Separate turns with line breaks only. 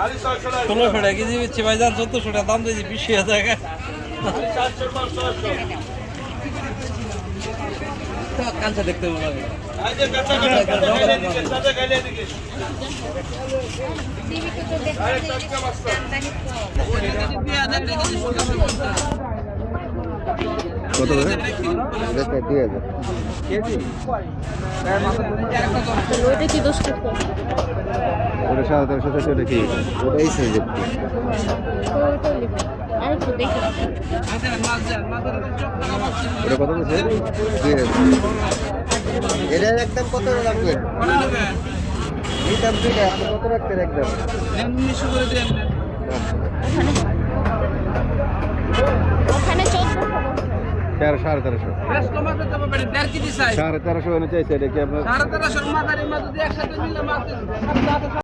1600 টাকা কেজি দিচ্ছি ভাইজান, 1400 টাকা দাম দিয়েছি, 20 টাকা। কাঁচা দেখতে মনে হয়।
কত করে? 2000
ওইটা কি দোষ করতে?
ওটা 1350 ওটা কি? ওটা এই সাইজের।
আরেকটু দেখি।
ওটা কত বলছে? 2000। এটার একদম কত লাগবে? এই দাম দুইটা আপনি কত রাখতে একদম?
1900 করে দেন।
ওখানে
1350 1350 এনে চাইছে এটা কি আপনার?
1350 মাদারি মাদুদি একসাথে মিলে মাছ